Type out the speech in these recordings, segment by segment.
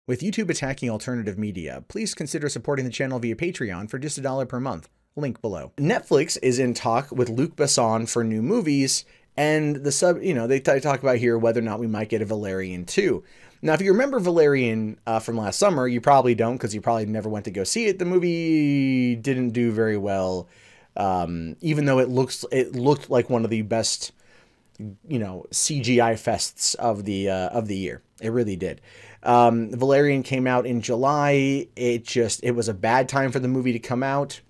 With YouTube attacking alternative media, please consider supporting the channel via Patreon for just $1 per month. Link below. Netflix is in talk with Luc Besson for new movies, and they talk about here whether or not we might get a Valerian 2. Now, if you remember Valerian from last summer, you probably don't because you probably never went to go see it. The movie didn't do very well, even though it looked like one of the best, CGI fests of the year. It really did. Valerian came out in July. It was a bad time for the movie to come out.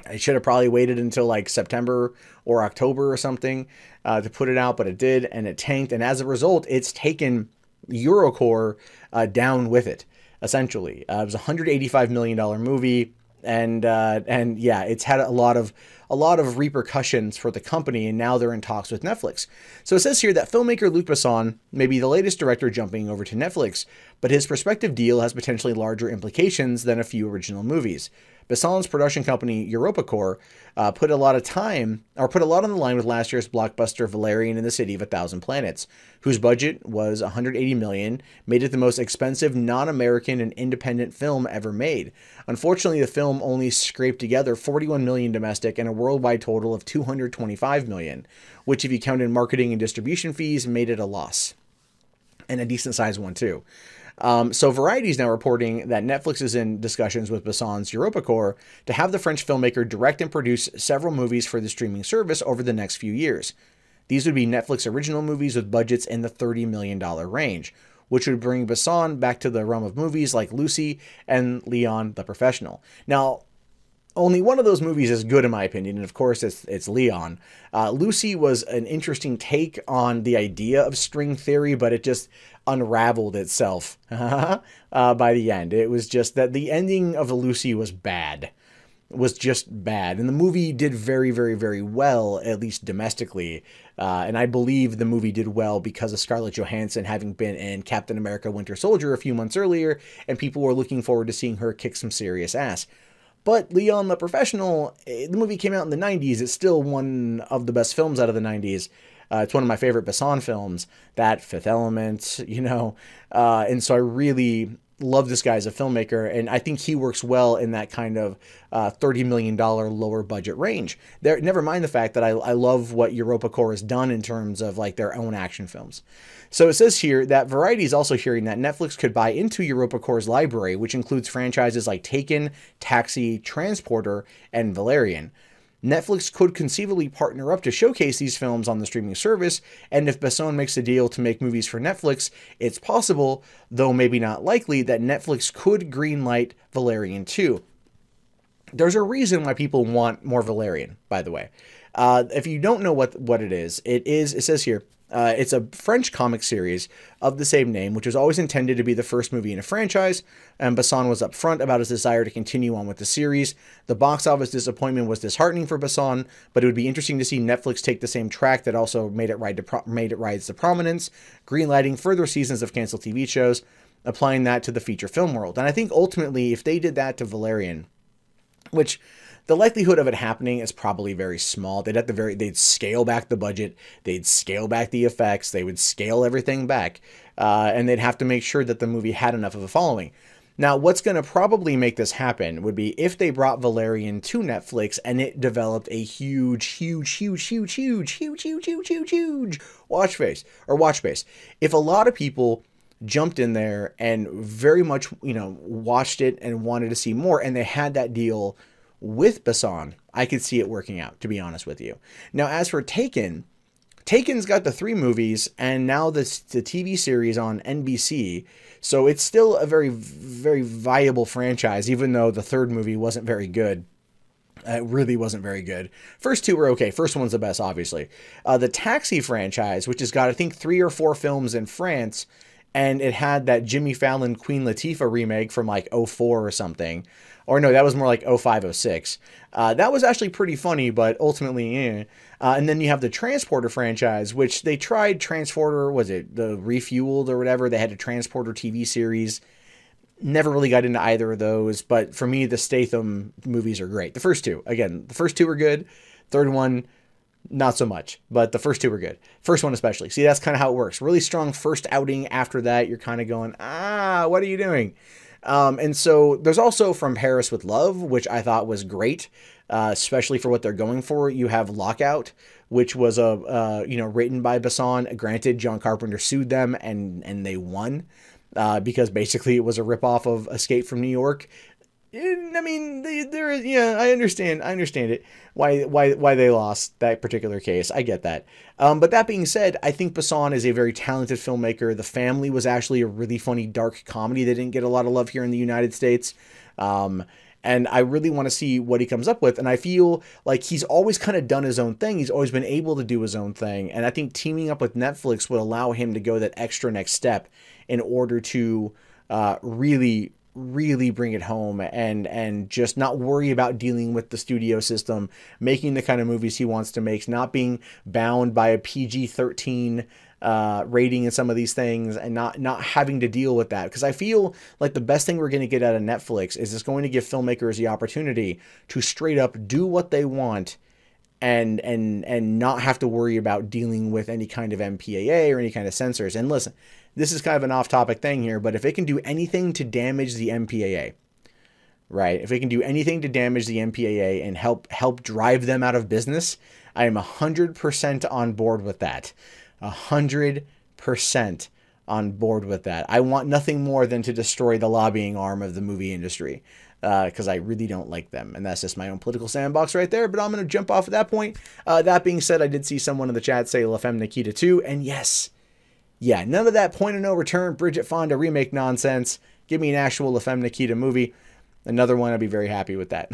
I should have probably waited until like September or October or something to put it out, but it did, and it tanked. And as a result, it's taken EuroCorp down with it, essentially. It was a $185 million movie, and yeah, it's had a lot of repercussions for the company, and now they're in talks with Netflix. So it says here that filmmaker Luc Besson may be the latest director jumping over to Netflix, but his prospective deal has potentially larger implications than a few original movies. Besson's production company, EuropaCorp, put a lot on the line with last year's blockbuster Valerian in the City of a Thousand Planets, whose budget was $180 million, made it the most expensive non-American and independent film ever made. Unfortunately, the film only scraped together $41 million domestic and a worldwide total of $225 million, which, if you count in marketing and distribution fees, made it a loss. And a decent sized one, too. So Variety is now reporting that Netflix is in discussions with Besson's EuropaCorp to have the French filmmaker direct and produce several movies for the streaming service over the next few years. These would be Netflix original movies with budgets in the $30 million range, which would bring Besson back to the realm of movies like Lucy and Leon the Professional. Now, only one of those movies is good in my opinion, and of course it's Leon. Lucy was an interesting take on the idea of string theory, but it just unraveled itself by the end. It was just that the ending of Lucy was bad. Was just bad. And the movie did very, very, very well, at least domestically. And I believe the movie did well because of Scarlett Johansson having been in Captain America Winter Soldier a few months earlier, and people were looking forward to seeing her kick some serious ass. But Leon the Professional, the movie came out in the 90s. It's still one of the best films out of the 90s. It's one of my favorite Besson films, that Fifth Element, and so I really love this guy as a filmmaker, and I think he works well in that kind of $30 million lower budget range. Never mind the fact that I love what EuropaCorp has done in terms of like their own action films. So it says here that Variety is also hearing that Netflix could buy into EuropaCorp's library, which includes franchises like Taken, Taxi, Transporter, and Valerian. Netflix could conceivably partner up to showcase these films on the streaming service, and if Besson makes a deal to make movies for Netflix, it's possible, though maybe not likely, that Netflix could greenlight Valerian 2. There's a reason why people want more Valerian, by the way. If you don't know what it is, it says here, it's a French comic series of the same name, which was always intended to be the first movie in a franchise, and Besson was upfront about his desire to continue on with the series. The box office disappointment was disheartening for Besson, but it would be interesting to see Netflix take the same track that also made it rise to prominence, greenlighting further seasons of canceled TV shows, applying that to the feature film world. And I think ultimately, if they did that to Valerian, which the likelihood of it happening is probably very small. They'd scale back the budget, they'd scale back the effects, they would scale everything back, and they'd have to make sure that the movie had enough of a following. Now, what's going to probably make this happen would be if they brought Valerian to Netflix and it developed a huge watch base. If a lot of people jumped in there and very much, watched it and wanted to see more, and they had that deal with Besson, I could see it working out, to be honest with you. Now, as for Taken's got the 3 movies and now the TV series on NBC, so it's still a very, very viable franchise, even though the 3rd movie wasn't very good. It really wasn't very good. First 2 were okay. First one's the best, obviously. The Taxi franchise, which has got, I think, 3 or 4 films in France, and it had that Jimmy Fallon Queen Latifah remake from like 04 or something. Or no, that was more like 05, 06. That was actually pretty funny, but ultimately, and then you have the Transporter franchise, which they tried Transporter, was it the Refueled or whatever? They had a Transporter TV series. Never really got into either of those, but for me, the Statham movies are great. The first 2, again, the first 2 were good. Third one, Not so much, but the first two were good. First one especially. See, that's kind of how it works. Really strong first outing. After that, you're kind of going, what are you doing? And so there's also From Paris with Love, which I thought was great, especially for what they're going for. You have Lockout, which was written by Besson. Granted, John Carpenter sued them and they won because basically it was a ripoff of Escape from New York. I mean, I understand it. Why they lost that particular case. I get that. But that being said, I think Besson is a very talented filmmaker. The Family was actually a really funny, dark comedy that didn't get a lot of love here in the United States. And I really want to see what he comes up with. And I feel like he's always kind of done his own thing. He's always been able to do his own thing. And I think teaming up with Netflix would allow him to go that extra next step in order to really bring it home and just not worry about dealing with the studio system, making the kind of movies he wants to make, not being bound by a PG-13 rating in some of these things, and not having to deal with that. Because I feel like the best thing we're going to get out of Netflix is it's going to give filmmakers the opportunity to straight up do what they want and not have to worry about dealing with any kind of MPAA or any kind of censors. And listen, this is kind of an off-topic thing here, but if it can do anything to damage the MPAA, right? If it can do anything to damage the MPAA and help drive them out of business, I am 100% on board with that. 100% on board with that. I want nothing more than to destroy the lobbying arm of the movie industry, because I really don't like them. And that's just my own political sandbox right there, but I'm going to jump off at that point. That being said, I did see someone in the chat say La Femme Nikita 2, and yes, yeah, none of that Point of No Return, Bridget Fonda remake nonsense. Give me an actual La Femme Nikita movie. Another one, I'd be very happy with that.